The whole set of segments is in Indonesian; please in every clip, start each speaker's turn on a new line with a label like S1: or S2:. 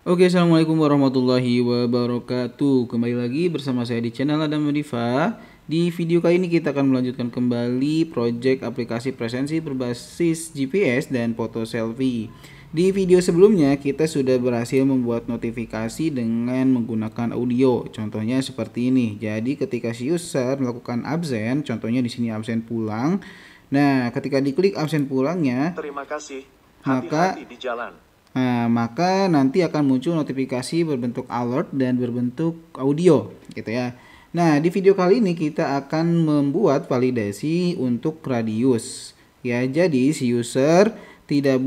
S1: Oke, assalamualaikum warahmatullahi wabarakatuh. Kembali lagi bersama saya di channel Adam Diva. Di video kali ini kita akan melanjutkan kembali project aplikasi presensi berbasis GPS dan foto selfie. Di video sebelumnya kita sudah berhasil membuat notifikasi dengan menggunakan audio. Contohnya seperti ini. Jadi ketika si user melakukan absen, contohnya di sini absen pulang. Nah, ketika diklik absen pulangnya,
S2: Terima kasih.
S1: maka
S2: Hati-hati di jalan.
S1: maka nanti akan muncul notifikasi berbentuk alert dan berbentuk audio gitu ya. Nah, di video kali ini kita akan membuat validasi untuk radius. Ya, jadi si user tidak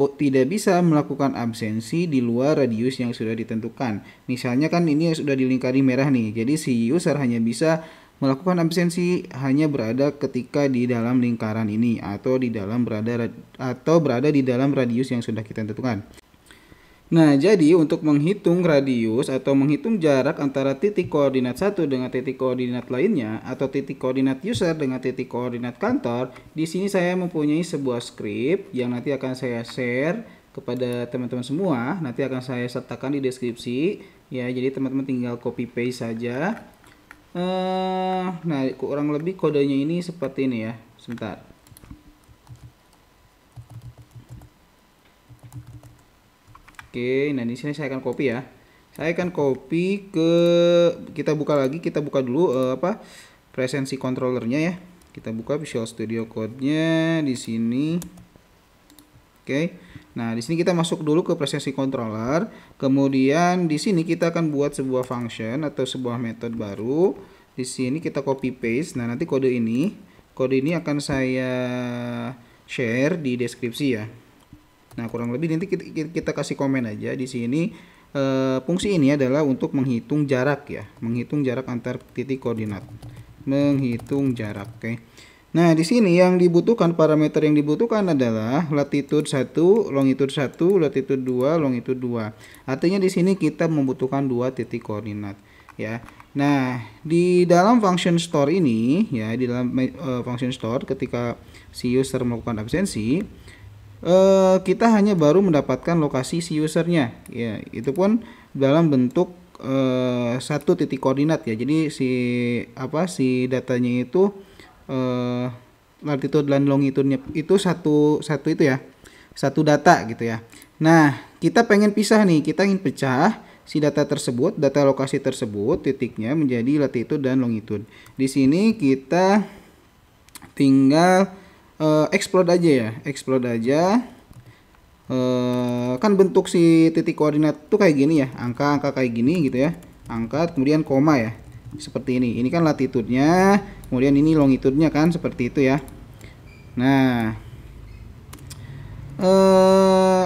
S1: bisa melakukan absensi di luar radius yang sudah ditentukan. Misalnya kan ini sudah dilingkari merah nih. Jadi si user hanya bisa melakukan absensi hanya berada ketika di dalam lingkaran ini atau berada di dalam radius yang sudah kita tentukan. Nah, jadi untuk menghitung radius atau menghitung jarak antara titik koordinat satu dengan titik koordinat lainnya atau titik koordinat user dengan titik koordinat kantor, di sini saya mempunyai sebuah script yang nanti akan saya share kepada teman-teman semua. Nanti akan saya sertakan di deskripsi. Ya, jadi teman-teman tinggal copy paste saja. Nah, kurang lebih kodenya ini seperti ini ya. Sebentar. Oke, nah di sini saya akan copy ya. Saya akan copy ke kita buka dulu presensi controllernya ya. Kita buka Visual Studio Code-nya di sini. Oke. Nah, di sini kita masuk dulu ke presensi controller. Kemudian di sini kita akan buat sebuah function atau sebuah method baru. Di sini kita copy paste. Nah, nanti kode ini akan saya share di deskripsi ya. Nah, kurang lebih nanti kita kasih komen aja di sini. Fungsi ini adalah untuk menghitung jarak ya, menghitung jarak antar titik koordinat, menghitung jarak. Oke. Nah, di sini yang dibutuhkan, parameter yang dibutuhkan adalah latitude 1, longitude 1, latitude 2, longitude 2. Artinya di sini kita membutuhkan dua titik koordinat ya. Nah, di dalam function store ini ya, di dalam function store ketika si user melakukan absensi, kita hanya baru mendapatkan lokasi si usernya ya, itu pun dalam bentuk satu titik koordinat ya. Jadi si datanya itu latitude dan longitude-nya itu satu itu ya, satu data gitu ya. Nah, kita pengen pisah nih, kita ingin pecah si data tersebut, data lokasi tersebut titiknya menjadi latitude dan longitude. Di sini kita tinggal explode aja ya, explode aja. Kan bentuk si titik koordinat tuh kayak gini ya, angka-angka kayak gini gitu ya, angka kemudian koma ya, seperti ini. Ini kan latitude-nya, kemudian ini longitude-nya kan seperti itu ya. Nah,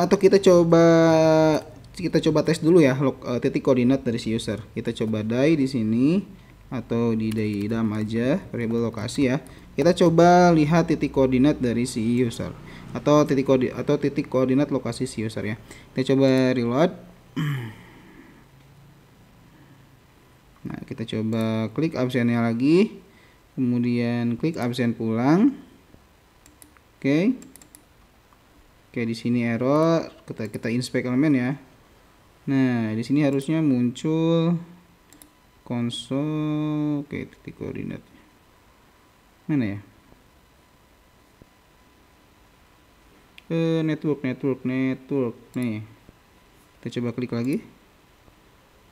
S1: atau kita coba tes dulu ya titik koordinat dari si user. Kita coba die di sini atau di dalam aja variabel lokasi ya. Kita coba lihat titik koordinat dari si user atau titik koordinat lokasi si user ya. Kita coba reload. Nah, kita coba klik absennya lagi, kemudian klik absen pulang. Oke. Oke, di sini error. Kita inspect elemen ya. Nah, di sini harusnya muncul konsol. Oke, titik koordinat mana ya? Network nih. Kita coba klik lagi.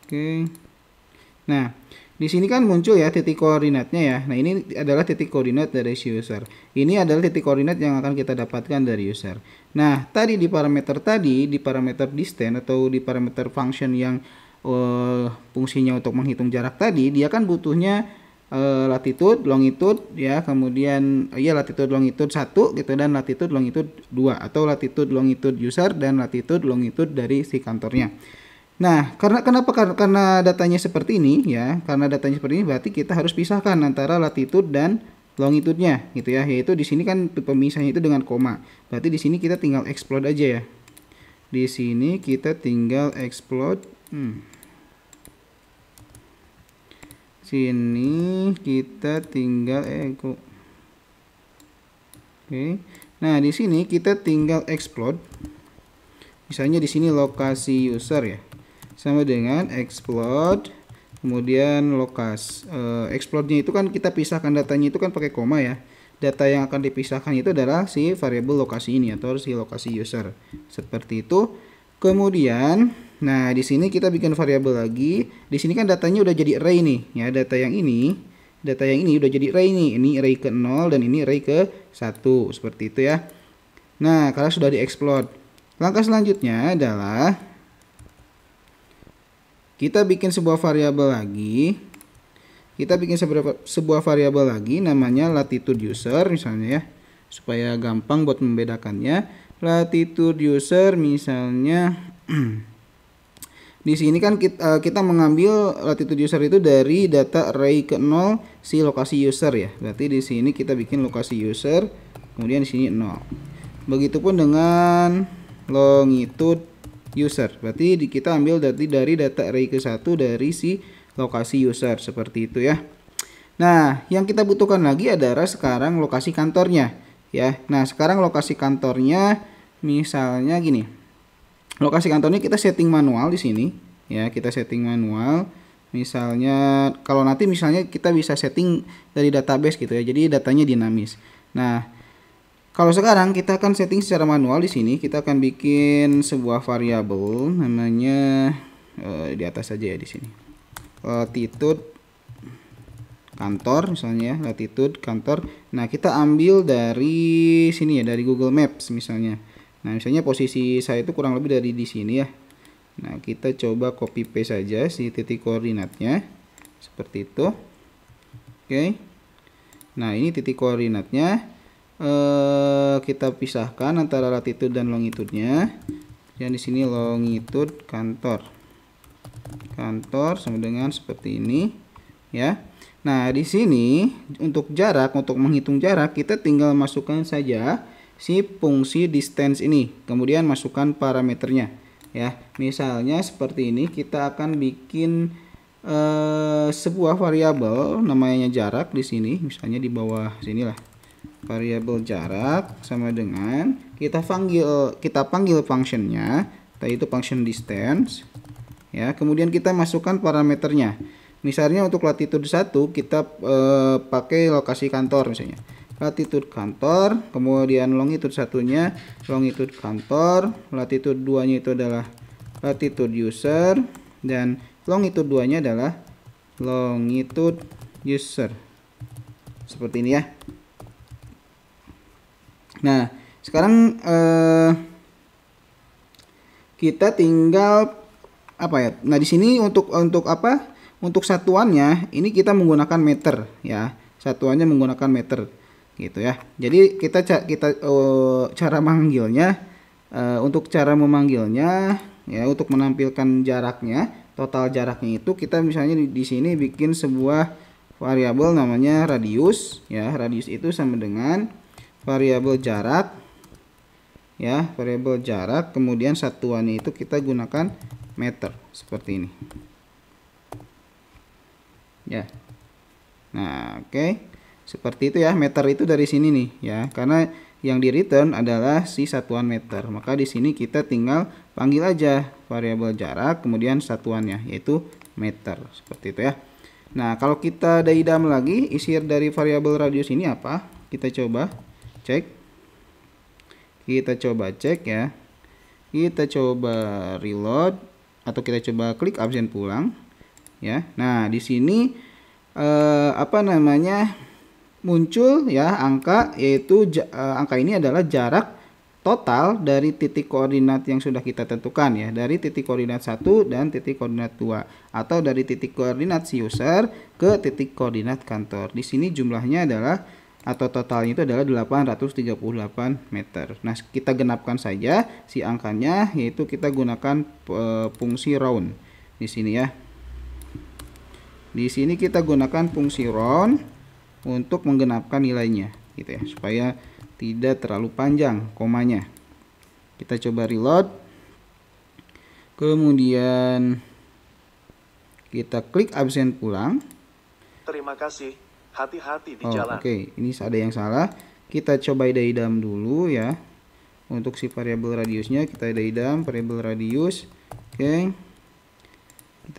S1: Oke. Nah, di sini kan muncul ya titik koordinatnya ya. Nah, ini adalah titik koordinat dari si user. Ini adalah titik koordinat yang akan kita dapatkan dari user. Nah, tadi di parameter distance atau di parameter function yang fungsinya untuk menghitung jarak tadi, dia kan butuhnya latitude, longitude ya, kemudian latitude longitude 1 gitu dan latitude longitude 2 atau latitude longitude user dan latitude longitude dari si kantornya. Nah, karena datanya seperti ini ya, karena datanya seperti ini berarti kita harus pisahkan antara latitude dan longitude-nya gitu ya. Yaitu di sini kan pemisahnya itu dengan koma. Berarti di sini kita tinggal explode aja ya. Di sini kita tinggal explode. Sini kita tinggal Oke. Nah, di sini kita tinggal explode. Misalnya di sini lokasi user ya. sama dengan explode kemudian explode-nya itu kan kita pisahkan datanya itu kan pakai koma ya. Data yang akan dipisahkan itu adalah si variabel lokasi ini atau si lokasi user. Seperti itu. Kemudian, nah di sini kita bikin variabel lagi. Di sini kan datanya udah jadi array nih, ya. Data yang ini udah jadi array nih. Ini array ke 0 dan ini array ke 1, seperti itu ya. Nah, karena sudah di-explode. Langkah selanjutnya adalah kita bikin sebuah variabel lagi. Kita bikin sebuah variabel lagi namanya latitude user misalnya ya. Supaya gampang buat membedakannya. Latitude user misalnya di sini kan kita mengambil latitude user itu dari data array ke 0 si lokasi user ya. Berarti di sini kita bikin lokasi user, kemudian di sini 0. Begitupun dengan longitude user. Berarti kita ambil dari data array ke 1 dari si lokasi user, seperti itu ya. Nah, yang kita butuhkan lagi adalah sekarang lokasi kantornya ya. Nah, sekarang lokasi kantornya misalnya gini. Lokasi kantornya kita setting manual di sini ya, kita setting manual. Misalnya kalau nanti misalnya kita bisa setting dari database gitu ya. Jadi datanya dinamis. Nah, kalau sekarang kita akan setting secara manual di sini, kita akan bikin sebuah variabel namanya di atas saja ya di sini. Latitude kantor misalnya, latitude kantor. Nah, kita ambil dari sini ya, dari Google Maps misalnya. Nah, misalnya posisi saya itu kurang lebih dari di sini ya. Nah, kita coba copy paste saja si titik koordinatnya seperti itu. Oke. Nah, ini titik koordinatnya. Kita pisahkan antara latitude dan longitude-nya. Yang di sini longitude kantor sama dengan seperti ini ya. Nah, di sini untuk menghitung jarak kita tinggal masukkan saja si fungsi distance ini, kemudian masukkan parameternya ya. Misalnya seperti ini, kita akan bikin sebuah variabel namanya jarak di sini, misalnya di bawah sinilah. Variabel jarak sama dengan kita panggil functionnya, yaitu function distance ya. Kemudian kita masukkan parameternya. Misalnya untuk latitude 1 kita pakai lokasi kantor misalnya. Latitude kantor, kemudian longitude satunya longitude kantor, latitude 2-nya itu adalah latitude user, dan longitude 2-nya adalah longitude user. Seperti ini ya. Nah, sekarang kita tinggal apa ya? Nah, di sini untuk apa? Untuk satuannya ini kita menggunakan meter ya. Satuannya menggunakan meter gitu ya. Jadi kita cara manggilnya untuk cara memanggilnya ya, untuk menampilkan jaraknya, total jaraknya itu kita misalnya di sini bikin sebuah variabel namanya radius ya. Radius itu sama dengan variabel jarak ya, variabel jarak, kemudian satuannya itu kita gunakan meter seperti ini ya. Nah, oke. Seperti itu ya, meter itu dari sini nih ya, karena yang di return adalah si satuan meter. Maka di sini kita tinggal panggil aja variabel jarak kemudian satuannya yaitu meter, seperti itu ya. Nah, kalau kita daidam lagi isi dari variabel radius ini apa? Kita coba cek. Kita coba cek ya. Kita coba reload atau kita coba klik absen pulang ya. Nah, di sini muncul ya angka, yaitu angka ini adalah jarak total dari titik koordinat yang sudah kita tentukan ya, dari titik koordinat 1 dan titik koordinat 2, atau dari titik koordinat si user ke titik koordinat kantor. Di sini jumlahnya adalah atau totalnya itu adalah 838 meter. Nah, kita genapkan saja si angkanya, yaitu kita gunakan fungsi round di sini ya. Di sini kita gunakan fungsi round untuk menggenapkan nilainya gitu ya, supaya tidak terlalu panjang komanya. Kita coba reload, kemudian kita klik absen pulang.
S2: Terima kasih, hati-hati di jalan.
S1: Oke, ini ada yang salah. Kita coba daidam dulu ya. Untuk si variabel radiusnya kita daidam variabel radius. Oke.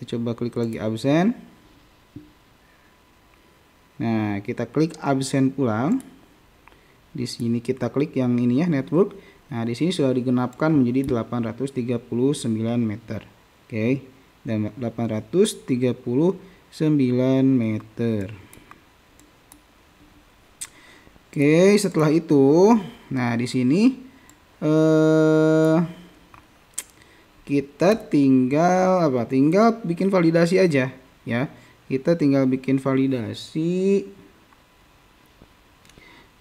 S1: Kita coba klik lagi absen. Nah, kita klik absen ulang. Di sini kita klik yang ini ya, network. Nah, di sini sudah digenapkan menjadi 839 meter. Oke, dan 839 meter. Oke, setelah itu, nah di sini kita tinggal apa? Tinggal bikin validasi aja ya. Kita tinggal bikin validasi.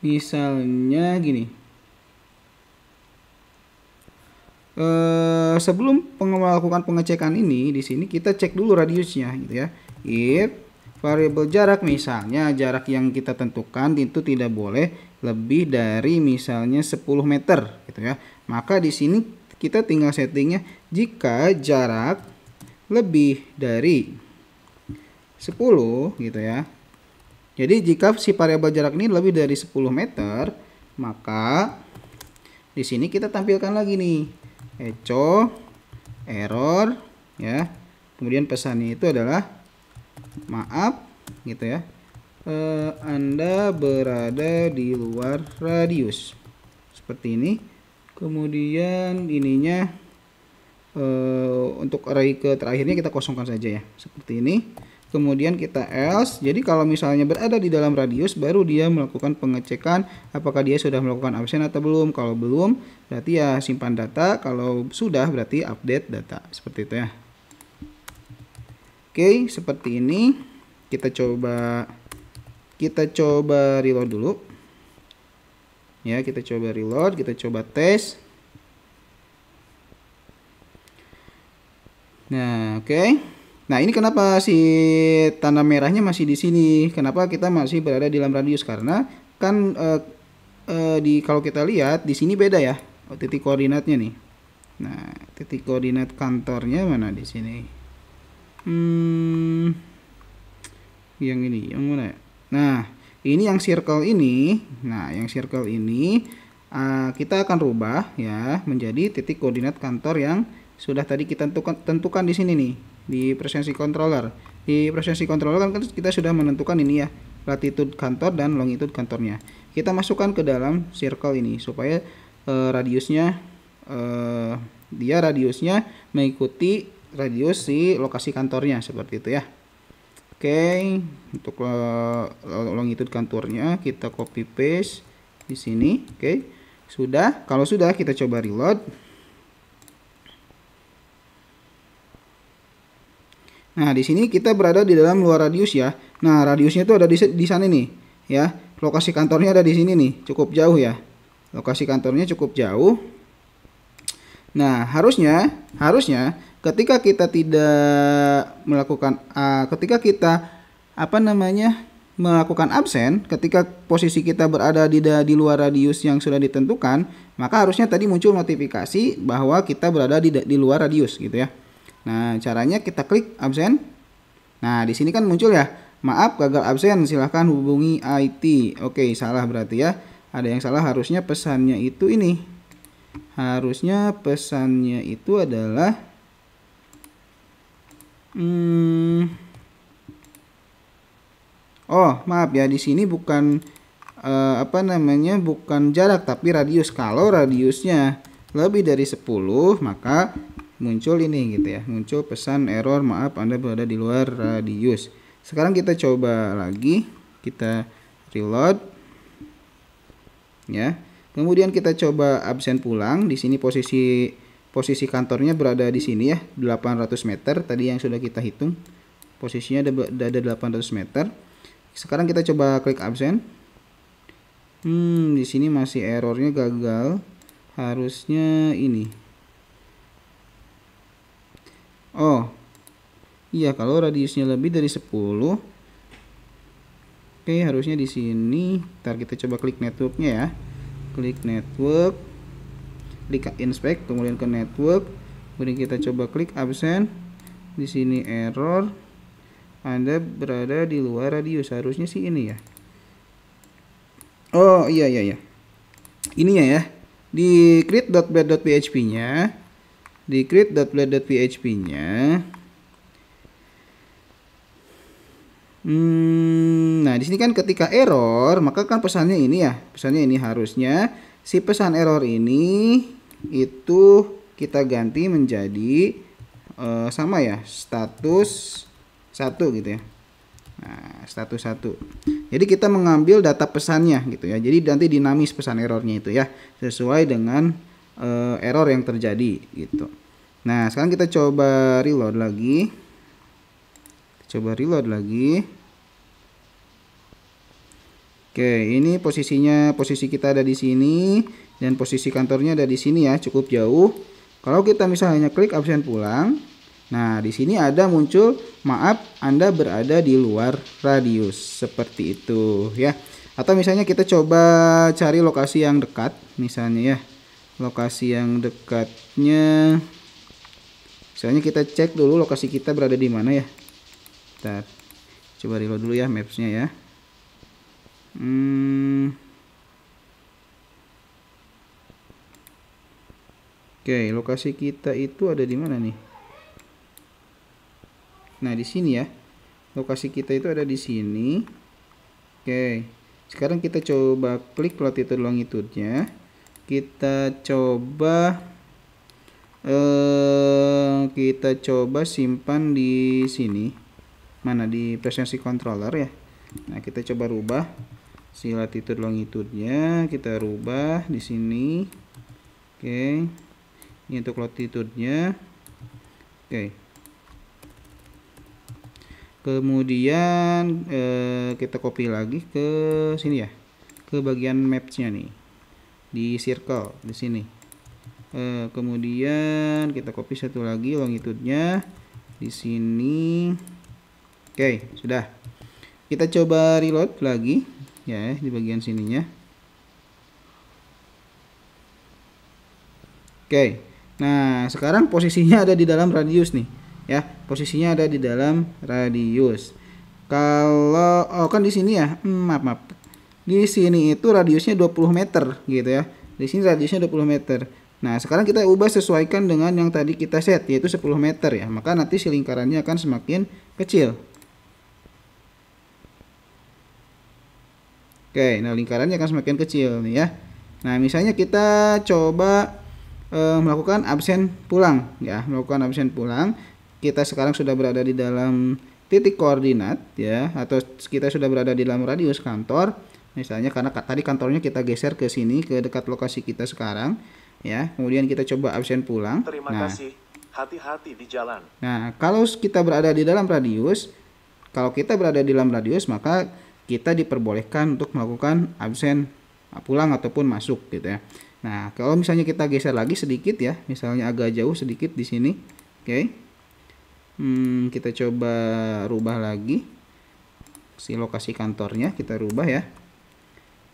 S1: Misalnya gini. Sebelum melakukan pengecekan ini, di sini kita cek dulu radiusnya gitu ya. If variabel jarak, misalnya jarak yang kita tentukan itu tidak boleh lebih dari misalnya 10 meter gitu ya. Maka di sini kita tinggal settingnya jika jarak lebih dari 10 gitu ya. Jadi jika si variabel jarak ini lebih dari 10 meter, maka di sini kita tampilkan lagi nih echo error ya. Kemudian pesannya itu adalah maaf gitu ya, Anda berada di luar radius, seperti ini. Kemudian ininya untuk array ke terakhirnya kita kosongkan saja ya, seperti ini. Kemudian kita else, jadi kalau misalnya berada di dalam radius baru dia melakukan pengecekan apakah dia sudah melakukan absen atau belum. Kalau belum berarti ya simpan data, kalau sudah berarti update data, seperti itu ya. Oke, seperti ini. Kita coba reload dulu. Ya, kita coba reload, kita coba tes. Nah, oke. Nah, ini kenapa si tanda merahnya masih di sini? Kenapa kita masih berada di dalam radius? Karena kan kalau kita lihat di sini beda ya, titik koordinatnya nih. Nah, titik koordinat kantornya mana di sini? Yang ini, yang mana? Nah, ini yang circle ini. Nah, yang circle ini kita akan rubah ya menjadi titik koordinat kantor yang sudah tadi kita tentukan di sini nih, di presensi controller. Di presensi controller kan kita sudah menentukan ini ya, latitude kantor dan longitude kantornya. Kita masukkan ke dalam circle ini supaya radiusnya mengikuti radius si lokasi kantornya, seperti itu ya. Oke, untuk longitude kantornya kita copy paste di sini. Oke, sudah. Kalau sudah, kita coba reload. Nah, di sini kita berada di dalam luar radius ya. Nah, radiusnya itu ada di sana nih, ya. Lokasi kantornya ada di sini nih, cukup jauh ya. Lokasi kantornya cukup jauh. Nah, harusnya ketika kita tidak melakukan melakukan absen, ketika posisi kita berada di luar radius yang sudah ditentukan, maka harusnya tadi muncul notifikasi bahwa kita berada di luar radius gitu ya. Nah, caranya kita klik absen. Nah, di sini kan muncul ya, maaf gagal absen, silahkan hubungi IT. Oke, salah berarti ya. Ada yang salah, harusnya pesannya itu ini. Harusnya pesannya itu adalah oh, maaf ya, di sini bukan bukan jarak tapi radius. Kalau radiusnya lebih dari 10, maka muncul ini gitu ya, muncul pesan error, maaf Anda berada di luar radius. Sekarang kita coba lagi, kita reload ya. Kemudian kita coba absen pulang. Di sini posisi kantornya berada di sini ya, 800 meter tadi yang sudah kita hitung. Posisinya ada 800 meter. Sekarang kita coba klik absen. Di sini masih errornya gagal. Harusnya ini. Oh, iya, kalau radiusnya lebih dari 10. Oke, harusnya di sini. Ntar kita coba klik networknya ya. Klik network, klik inspect, kemudian ke network, kemudian kita coba klik absen. Di sini error, Anda berada di luar radius. Harusnya sih ini ya. Oh iya. Ininya ya. Di create.blade.php-nya, Nah, di sini kan ketika error, maka kan pesannya ini ya. Pesannya ini harusnya si pesan error ini itu kita ganti menjadi sama ya, status 1 gitu ya. Nah, status 1. Jadi kita mengambil data pesannya gitu ya. Jadi nanti dinamis pesan errornya itu ya, sesuai dengan error yang terjadi gitu. Nah, sekarang kita coba reload lagi. Oke, ini posisi kita ada di sini dan posisi kantornya ada di sini ya, cukup jauh. Kalau kita misalnya klik absen pulang, nah di sini ada muncul maaf Anda berada di luar radius, seperti itu ya. Atau misalnya kita coba cari lokasi yang dekat, misalnya ya. Lokasi yang dekatnya, misalnya kita cek dulu lokasi kita berada di mana ya. Kita coba reload dulu ya mapsnya ya. Oke, lokasi kita itu ada di mana nih? Nah, di sini ya. Lokasi kita itu ada di sini. Oke. Sekarang kita coba klik latitude longitude-nya. Kita coba simpan di sini. Mana di presensi controller ya. Nah, kita coba rubah si latitude longitude-nya, kita rubah di sini. Oke. Ini untuk latitude-nya. Oke. Kemudian kita copy lagi ke sini ya. Ke bagian maps-nya nih. Di circle di sini. Kemudian kita copy satu lagi longitude-nya di sini. Oke, sudah. Kita coba reload lagi ya di bagian sininya. Oke. Nah, sekarang posisinya ada di dalam radius nih ya. Posisinya ada di dalam radius. Kalau kan di sini ya, maaf. Di sini itu radiusnya 20 meter gitu ya. Di sini radiusnya 20 meter. Nah, sekarang kita ubah sesuaikan dengan yang tadi kita set, yaitu 10 meter ya. Maka nanti si lingkarannya akan semakin kecil. Oke, nah lingkarannya akan semakin kecil nih ya. Nah, misalnya kita coba melakukan absen pulang ya, kita sekarang sudah berada di dalam titik koordinat ya, atau kita sudah berada di dalam radius kantor misalnya, karena tadi kantornya kita geser ke sini ke dekat lokasi kita sekarang ya. Kemudian kita coba absen pulang.
S2: Terima kasih, hati-hati di jalan.
S1: Nah, kalau kita berada di dalam radius, maka kita diperbolehkan untuk melakukan absen pulang ataupun masuk gitu ya. Nah, kalau misalnya kita geser lagi sedikit ya, misalnya agak jauh sedikit di sini. Oke. Kita coba rubah lagi si lokasi kantornya, kita rubah ya.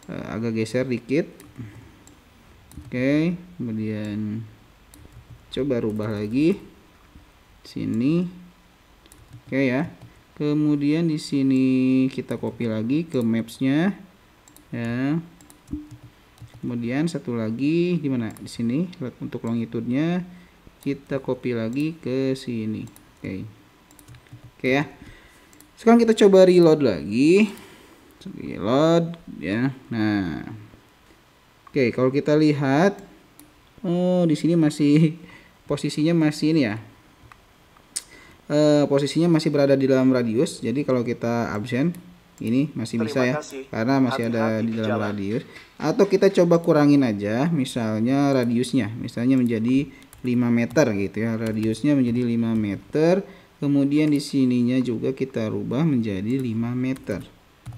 S1: Agak geser dikit. Oke, kemudian coba rubah lagi sini. Oke ya. Kemudian di sini kita copy lagi ke maps-nya ya. Kemudian satu lagi di mana? Di sini untuk longitude-nya kita copy lagi ke sini. Oke ya. Sekarang kita coba reload lagi. Reload ya. Nah. Oke, kalau kita lihat di sini masih posisinya masih ini ya. Posisinya masih berada di dalam radius. Jadi kalau kita absen ini masih bisa ya, karena masih ada di dalam radius. Atau kita coba kurangin aja misalnya radiusnya, misalnya menjadi 5 meter gitu ya, radiusnya menjadi 5 meter. Kemudian di sininya juga kita rubah menjadi 5 meter.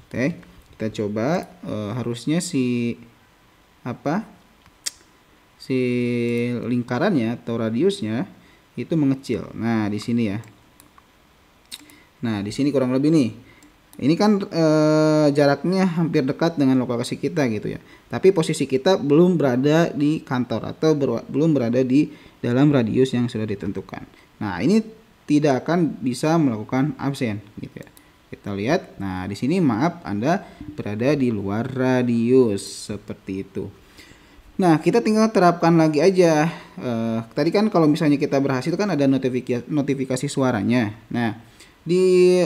S1: Oke, kita coba harusnya si lingkarannya atau radiusnya itu mengecil. Nah, di sini ya. Nah, di sini kurang lebih nih. Ini kan jaraknya hampir dekat dengan lokasi kita gitu ya. Tapi posisi kita belum berada di kantor atau belum berada di dalam radius yang sudah ditentukan. Nah, ini tidak akan bisa melakukan absen gitu ya. Kita lihat. Nah, di sini maaf Anda berada di luar radius seperti itu. Nah, kita tinggal terapkan lagi aja. Tadi kan kalau misalnya kita berhasil kan ada notifikasi suaranya. Nah, di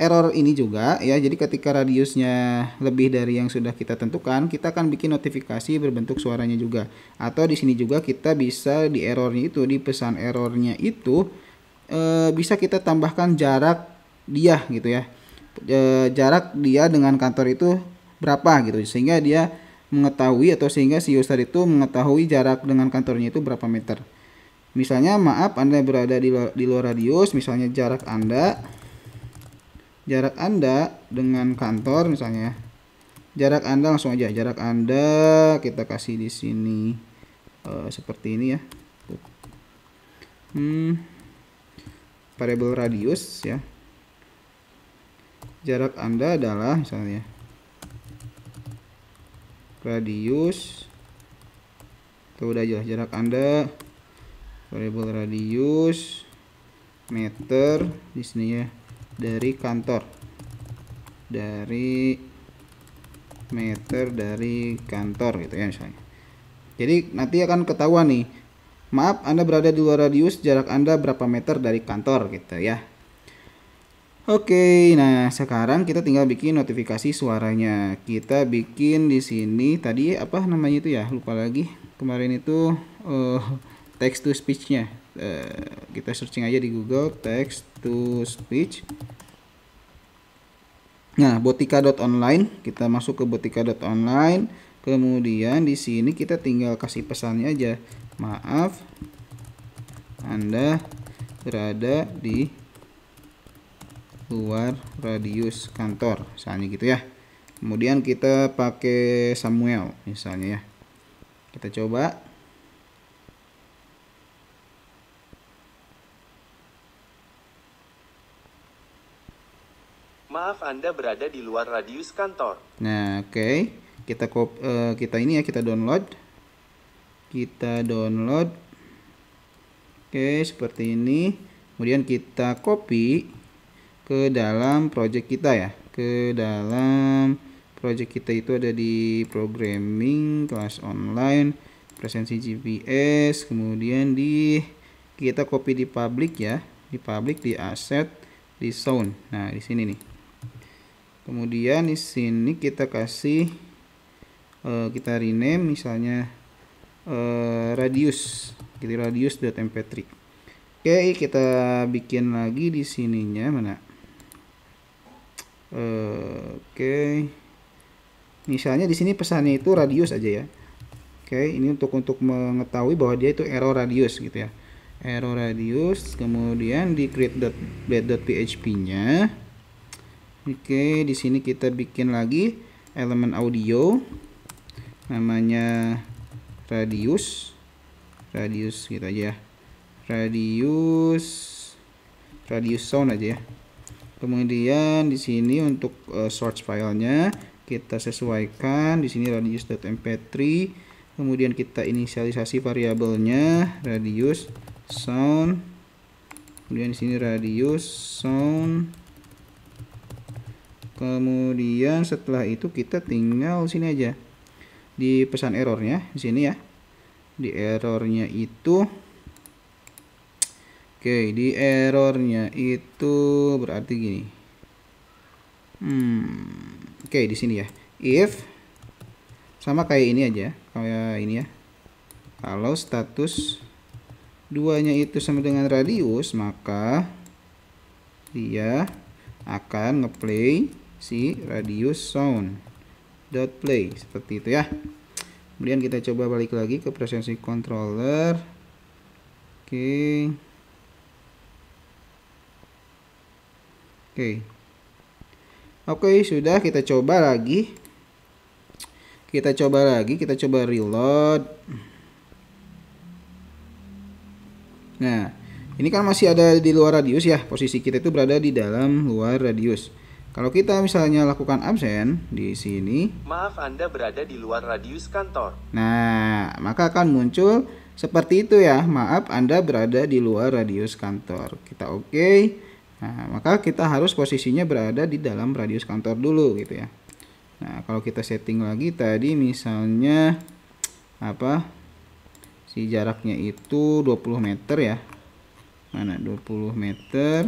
S1: error ini juga ya. Jadi ketika radiusnya lebih dari yang sudah kita tentukan, kita akan bikin notifikasi berbentuk suaranya juga. Atau di sini juga kita bisa di errornya itu, di pesan errornya itu bisa kita tambahkan jarak dia gitu ya. Jarak dia dengan kantor itu berapa gitu, sehingga dia mengetahui atau sehingga si user itu mengetahui jarak dengan kantornya itu berapa meter. Misalnya maaf Anda berada di luar radius, misalnya jarak Anda dengan kantor misalnya. Jarak Anda langsung aja, jarak Anda kita kasih di sini seperti ini ya. Variable radius ya. Jarak Anda adalah misalnya radius. Tuh udah jelas jarak Anda, variable radius meter di sini ya, dari kantor, dari meter dari kantor gitu ya misalnya. Jadi nanti akan ketahuan nih, maaf Anda berada di luar radius, jarak Anda berapa meter dari kantor gitu ya. Oke, nah sekarang kita tinggal bikin notifikasi suaranya. Kita bikin di sini tadi apa namanya itu ya, lupa lagi. Kemarin itu text to speech-nya. Kita searching aja di Google text to speech. Nah, botika.online, kita masuk ke botika.online. Kemudian di sini kita tinggal kasih pesannya aja. Maaf, Anda berada di luar radius kantor, misalnya gitu ya. Kemudian kita pakai Samuel misalnya ya. Kita coba.
S2: Maaf Anda berada di luar radius kantor.
S1: Nah, oke. Kita ini ya, kita download. Oke, seperti ini. Kemudian kita copy ke dalam project kita ya. Ke dalam project kita itu ada di programming, kelas online, presensi GPS, kemudian kita copy di public ya, di public, di asset, di sound. Nah, di sini nih. Kemudian di sini kita kasih kita rename misalnya radius, gitu, radius.mp3. Oke, kita bikin lagi di sininya mana? Oke. Misalnya di sini pesannya itu radius aja ya. Oke, ini untuk mengetahui bahwa dia itu error radius gitu ya. Error radius, kemudian di create.blade.php-nya. Oke, di sini kita bikin lagi elemen audio namanya radius gitu aja ya. Radius sound aja ya. Kemudian di sini untuk source filenya kita sesuaikan di sini radius.mp3. Kemudian kita inisialisasi variabelnya radius sound. Kemudian di sini radius sound. Kemudian setelah itu kita tinggal sini aja di pesan errornya di sini ya. Di errornya itu oke, di errornya itu berarti gini. Oke, di sini ya. If sama kayak ini aja, kayak ini ya. Kalau status duanya itu sama dengan radius, maka dia akan ngeplay si radius sound dot play seperti itu ya. Kemudian kita coba balik lagi ke presensi controller. Oke, sudah, kita coba lagi. Kita coba reload. Nah, ini kan masih ada di luar radius ya. Posisi kita itu berada di dalam luar radius. Kalau kita misalnya lakukan absen di sini,
S2: maaf Anda berada di luar radius kantor.
S1: Nah, maka akan muncul seperti itu ya. Maaf Anda berada di luar radius kantor. Kita oke. Nah, maka kita harus posisinya berada di dalam radius kantor dulu gitu ya. Nah, kalau kita setting lagi tadi misalnya apa? Si jaraknya itu 20 meter ya. Mana 20 meter.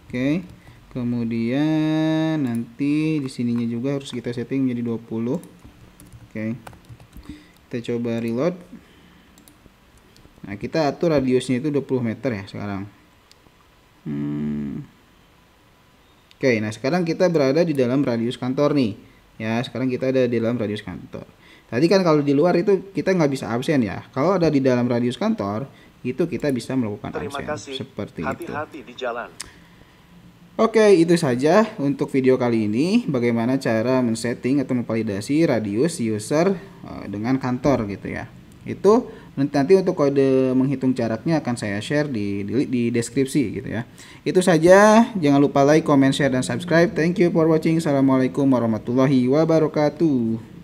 S1: Oke. Kemudian nanti di sininya juga harus kita setting menjadi 20. Oke. Kita coba reload. Nah, kita atur radiusnya itu 20 meter ya sekarang. Oke, nah sekarang kita berada di dalam radius kantor nih. Ya, sekarang kita ada di dalam radius kantor. Tadi kan kalau di luar itu kita nggak bisa absen ya. Kalau ada di dalam radius kantor, itu kita bisa melakukan
S2: Terima
S1: absen.
S2: kasih.
S1: Seperti
S2: Hati-hati di jalan.
S1: Oke, itu saja untuk video kali ini. Bagaimana cara men-setting atau memvalidasi radius user dengan kantor gitu ya. Itu nanti untuk kode menghitung jaraknya akan saya share di deskripsi gitu ya. Itu saja. Jangan lupa like, comment, share, dan subscribe. Thank you for watching. Assalamualaikum warahmatullahi wabarakatuh.